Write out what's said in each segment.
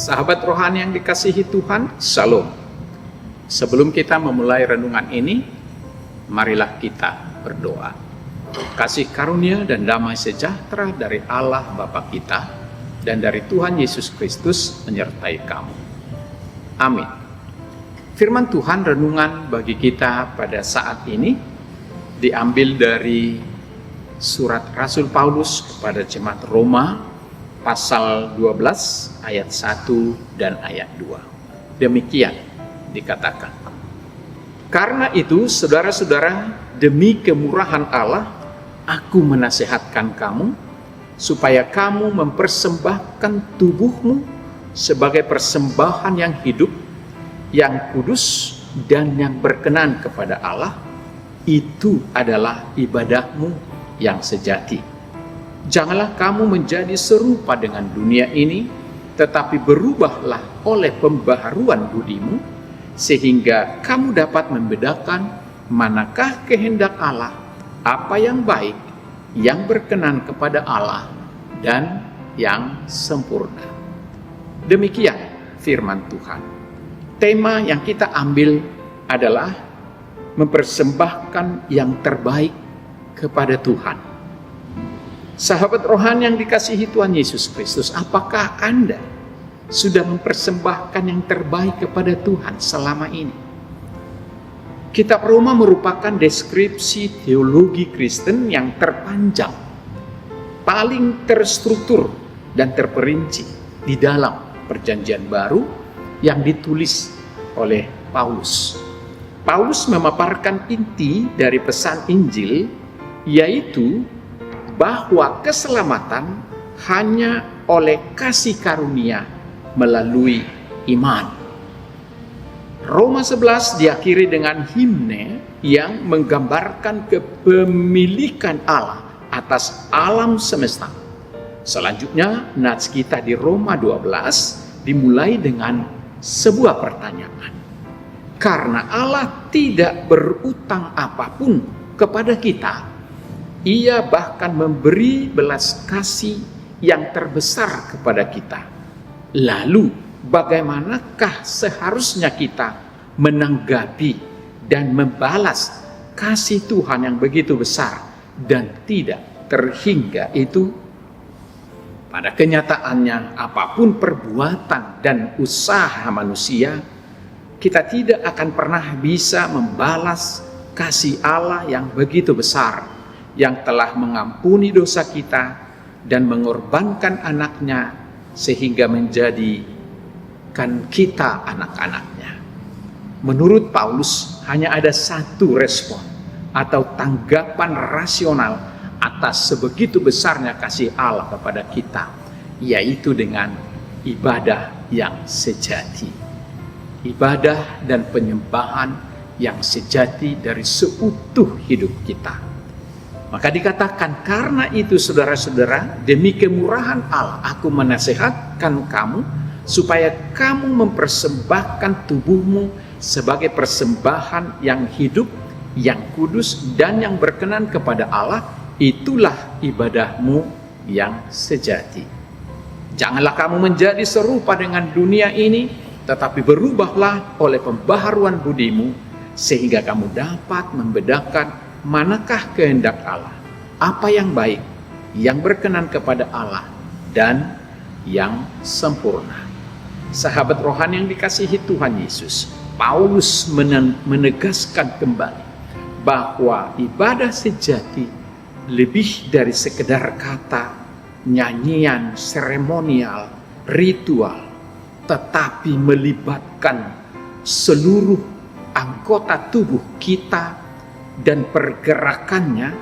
Sahabat rohani yang dikasihi Tuhan, Shalom. Sebelum kita memulai renungan ini, marilah kita berdoa. Kasih karunia dan damai sejahtera dari Allah Bapa kita dan dari Tuhan Yesus Kristus menyertai kamu. Amin. Firman Tuhan renungan bagi kita pada saat ini diambil dari surat Rasul Paulus kepada jemaat Roma, pasal 12 ayat 1 dan ayat 2. Demikian dikatakan. Karena itu, saudara-saudara, demi kemurahan Allah, aku menasihatkan kamu, supaya kamu mempersembahkan tubuhmu sebagai persembahan yang hidup, yang kudus, dan yang berkenan kepada Allah. Itu adalah ibadahmu yang sejati. Janganlah kamu menjadi serupa dengan dunia ini, tetapi berubahlah oleh pembaharuan budimu, sehingga kamu dapat membedakan manakah kehendak Allah, apa yang baik, yang berkenan kepada Allah, dan yang sempurna. Demikian firman Tuhan. Tema yang kita ambil adalah mempersembahkan yang terbaik kepada Tuhan. Sahabat rohani yang dikasihi Tuhan Yesus Kristus, apakah Anda sudah mempersembahkan yang terbaik kepada Tuhan selama ini? Kitab Roma merupakan deskripsi teologi Kristen yang terpanjang, paling terstruktur dan terperinci di dalam Perjanjian Baru yang ditulis oleh Paulus. Paulus memaparkan inti dari pesan Injil, yaitu bahwa keselamatan hanya oleh kasih karunia melalui iman. Roma 11 diakhiri dengan himne yang menggambarkan kepemilikan Allah atas alam semesta. Selanjutnya, nats kita di Roma 12 dimulai dengan sebuah pertanyaan. Karena Allah tidak berutang apapun kepada kita, Ia bahkan memberi belas kasih yang terbesar kepada kita. Lalu, bagaimanakah seharusnya kita menanggapi dan membalas kasih Tuhan yang begitu besar dan tidak terhingga itu? Pada kenyataannya, apapun perbuatan dan usaha manusia, kita tidak akan pernah bisa membalas kasih Allah yang begitu besar, yang telah mengampuni dosa kita dan mengorbankan anaknya sehingga menjadikan kita anak-anaknya. Menurut Paulus, hanya ada satu respon atau tanggapan rasional atas sebegitu besarnya kasih Allah kepada kita, yaitu dengan ibadah yang sejati. Ibadah dan penyembahan yang sejati dari seutuh hidup kita. Maka dikatakan, karena itu saudara-saudara, demi kemurahan Allah, aku menasihatkan kamu, supaya kamu mempersembahkan tubuhmu sebagai persembahan yang hidup, yang kudus, dan yang berkenan kepada Allah. Itulah ibadahmu yang sejati. Janganlah kamu menjadi serupa dengan dunia ini, tetapi berubahlah oleh pembaharuan budimu, sehingga kamu dapat membedakan manakah kehendak Allah, apa yang baik, yang berkenan kepada Allah, dan yang sempurna. Sahabat rohani yang dikasihi Tuhan Yesus, Paulus menegaskan kembali bahwa ibadah sejati lebih dari sekedar kata, nyanyian, seremonial, ritual, tetapi melibatkan seluruh anggota tubuh kita dan pergerakannya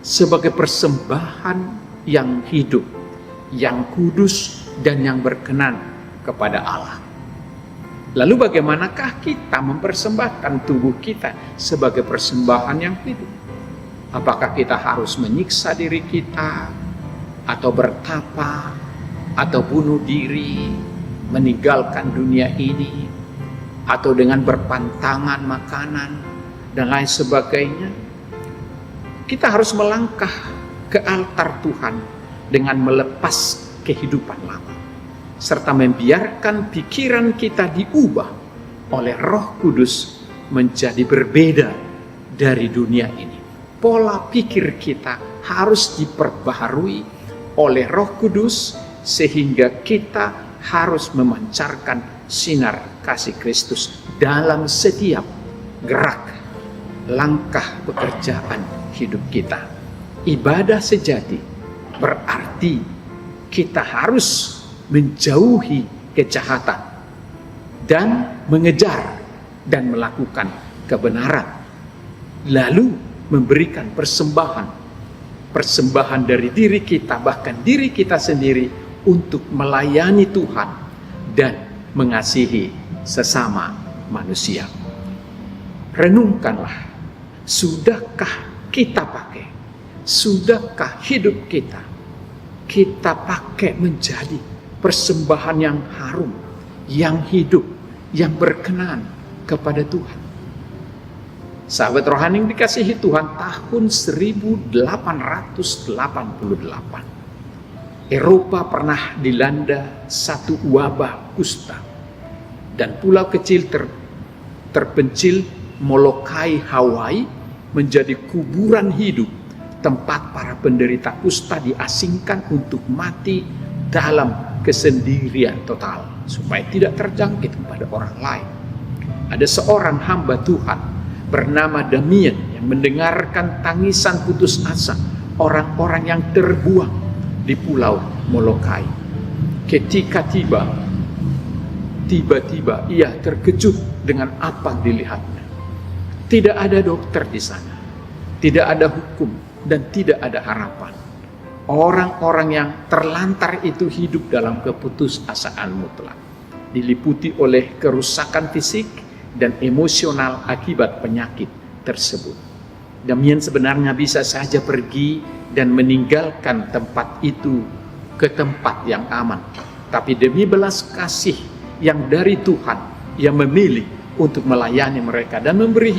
sebagai persembahan yang hidup, yang kudus, dan yang berkenan kepada Allah. Lalu bagaimanakah kita mempersembahkan tubuh kita sebagai persembahan yang hidup? Apakah kita harus menyiksa diri kita, atau bertapa, atau bunuh diri, meninggalkan dunia ini, atau dengan berpantangan makanan, dan lain sebagainya? Kita harus melangkah ke altar Tuhan dengan melepas kehidupan lama. serta membiarkan pikiran kita diubah oleh Roh Kudus menjadi berbeda dari dunia ini. Pola pikir kita harus diperbaharui oleh Roh Kudus sehingga kita harus memancarkan sinar kasih Kristus dalam setiap gerak langkah pekerjaan hidup kita. Ibadah sejati berarti kita harus menjauhi kejahatan dan mengejar dan melakukan kebenaran, lalu memberikan persembahan dari diri kita, bahkan diri kita sendiri, untuk melayani Tuhan dan mengasihi sesama manusia. Renungkanlah, sudahkah kita pakai, sudahkah hidup kita pakai menjadi persembahan yang harum, yang hidup, yang berkenan kepada Tuhan. Sahabat rohani yang dikasihi Tuhan, tahun 1888 Eropa pernah dilanda satu wabah kusta, dan pulau kecil terpencil Molokai, Hawaii menjadi kuburan hidup, tempat para penderita kusta diasingkan untuk mati dalam kesendirian total supaya tidak terjangkit kepada orang lain. Ada seorang hamba Tuhan bernama Damien yang mendengarkan tangisan putus asa orang-orang yang terbuang di pulau Molokai. Ketika tiba-tiba ia terkejut dengan apa yang dilihatnya. Tidak ada dokter di sana, tidak ada hukum, dan tidak ada harapan. Orang-orang yang terlantar itu hidup dalam keputusasaan mutlak, diliputi oleh kerusakan fisik dan emosional akibat penyakit tersebut. Damien sebenarnya bisa saja pergi dan meninggalkan tempat itu ke tempat yang aman, tapi demi belas kasih yang dari Tuhan, ia memilih untuk melayani mereka dan memberi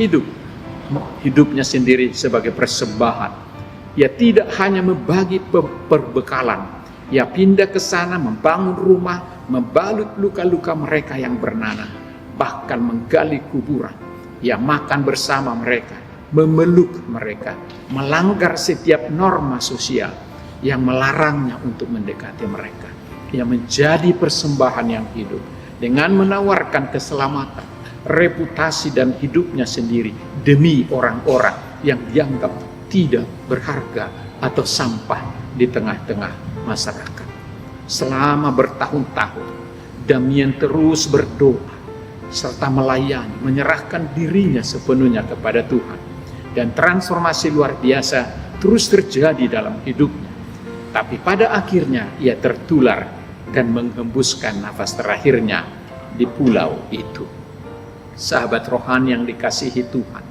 hidupnya sendiri sebagai persembahan. Ia tidak hanya membagi perbekalan, ia pindah ke sana, membangun rumah, membalut luka-luka mereka yang bernanah, bahkan menggali kuburan. Ia makan bersama mereka, memeluk mereka, melanggar setiap norma sosial yang melarangnya untuk mendekati mereka. Ia menjadi persembahan yang hidup dengan menawarkan keselamatan, reputasi, dan hidupnya sendiri demi orang-orang yang dianggap tidak berharga atau sampah di tengah-tengah masyarakat. Selama bertahun-tahun, Damien terus berdoa serta melayani, menyerahkan dirinya sepenuhnya kepada Tuhan. Dan transformasi luar biasa terus terjadi dalam hidupnya. Tapi pada akhirnya ia tertular dan menghembuskan nafas terakhirnya di pulau itu. Sahabat rohani yang dikasihi Tuhan,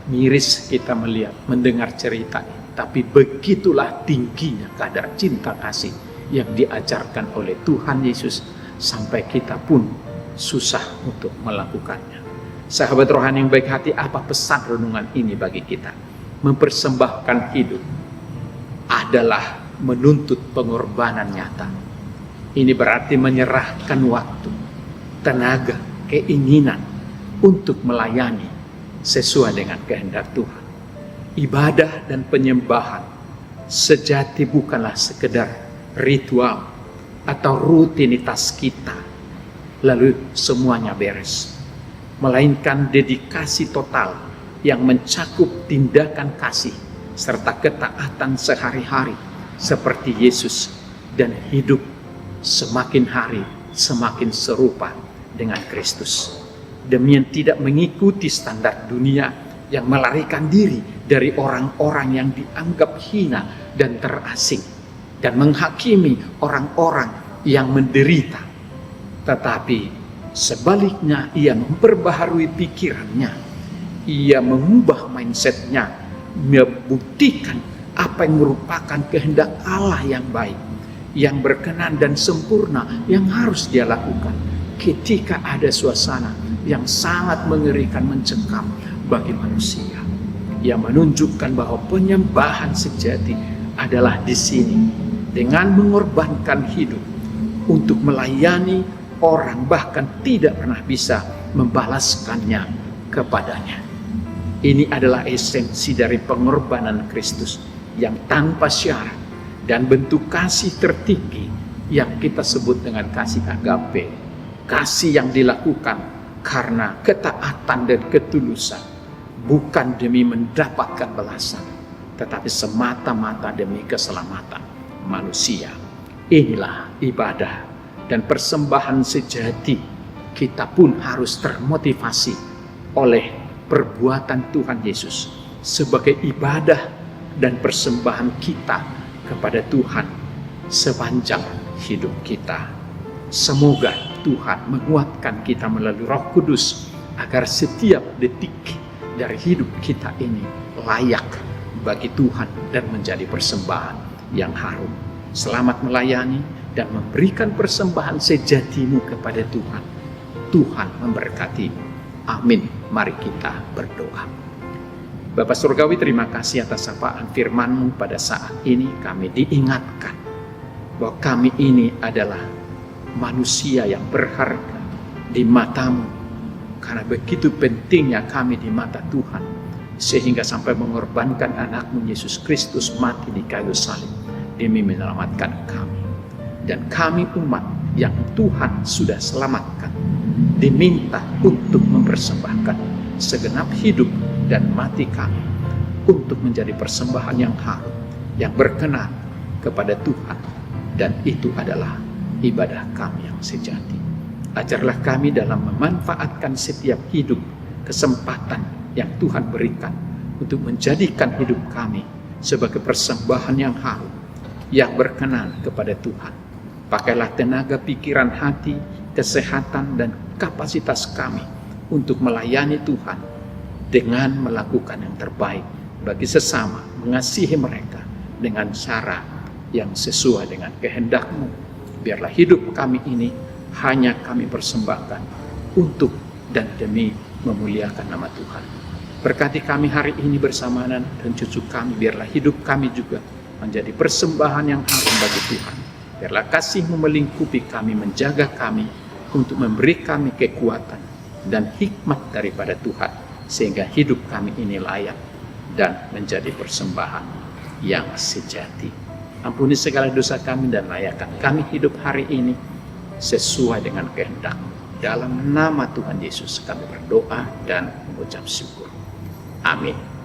miris kita mendengar cerita ini, tapi begitulah tingginya kadar cinta kasih yang diajarkan oleh Tuhan Yesus sampai kita pun susah untuk melakukannya. Sahabat rohani yang baik hati, apa pesan renungan ini bagi kita? Mempersembahkan hidup adalah menuntut pengorbanan nyata. Ini berarti menyerahkan waktu, tenaga, keinginan untuk melayani sesuai dengan kehendak Tuhan. Ibadah dan penyembahan sejati bukanlah sekedar ritual atau rutinitas kita, lalu semuanya beres. Melainkan dedikasi total yang mencakup tindakan kasih serta ketaatan sehari-hari seperti Yesus, dan hidup semakin hari semakin serupa dengan Kristus. Demi tidak mengikuti standar dunia yang melarikan diri dari orang-orang yang dianggap hina dan terasing, dan menghakimi orang-orang yang menderita. Tetapi sebaliknya, ia memperbaharui pikirannya, ia mengubah mindsetnya, membuktikan apa yang merupakan kehendak Allah yang baik, yang berkenan dan sempurna yang harus dia lakukan ketika ada suasana yang sangat mengerikan, mencekam bagi manusia. Ia menunjukkan bahwa penyembahan sejati adalah di sini, dengan mengorbankan hidup untuk melayani orang, bahkan tidak pernah bisa membalaskannya kepadanya. Ini adalah esensi dari pengorbanan Kristus yang tanpa syarat dan bentuk kasih tertinggi yang kita sebut dengan kasih agape. Kasih yang dilakukan karena ketaatan dan ketulusan, bukan demi mendapatkan balasan, tetapi semata-mata demi keselamatan manusia. Inilah ibadah dan persembahan sejati. Kita pun harus termotivasi oleh perbuatan Tuhan Yesus sebagai ibadah dan persembahan kita kepada Tuhan sepanjang hidup kita. Semoga Tuhan menguatkan kita melalui Roh Kudus agar setiap detik dari hidup kita ini layak bagi Tuhan dan menjadi persembahan yang harum. Selamat melayani dan memberikan persembahan sejatimu kepada Tuhan. Tuhan memberkatimu. Amin. Mari kita berdoa. Bapa Surgawi, terima kasih atas sapaan firman-Mu pada saat ini. Kami diingatkan bahwa kami ini adalah manusia yang berharga di mata-Mu, karena begitu pentingnya kami di mata Tuhan, sehingga sampai mengorbankan anak-Mu Yesus Kristus mati di kayu salib demi menyelamatkan kami. Dan kami umat yang Tuhan sudah selamatkan diminta untuk mempersembahkan segenap hidup dan mati kami untuk menjadi persembahan yang harum, yang berkenan kepada Tuhan, dan itu adalah ibadah kami yang sejati. Ajarlah kami dalam memanfaatkan setiap hidup, kesempatan yang Tuhan berikan untuk menjadikan hidup kami sebagai persembahan yang harum, yang berkenan kepada Tuhan. Pakailah tenaga, pikiran, hati, kesehatan, dan kapasitas kami untuk melayani Tuhan dengan melakukan yang terbaik bagi sesama, mengasihi mereka dengan cara yang sesuai dengan kehendak-Mu. Biarlah hidup kami ini hanya kami persembahkan untuk dan demi memuliakan nama Tuhan. Berkati kami hari ini bersama dan cucu kami. Biarlah hidup kami juga menjadi persembahan yang harum bagi Tuhan. Biarlah kasih-Mu melingkupi kami, menjaga kami, untuk memberi kami kekuatan dan hikmat daripada Tuhan, sehingga hidup kami ini layak dan menjadi persembahan yang sejati. Ampuni segala dosa kami dan layakkan kami hidup hari ini sesuai dengan kehendak-Mu. Dalam nama Tuhan Yesus kami berdoa dan mengucap syukur. Amin.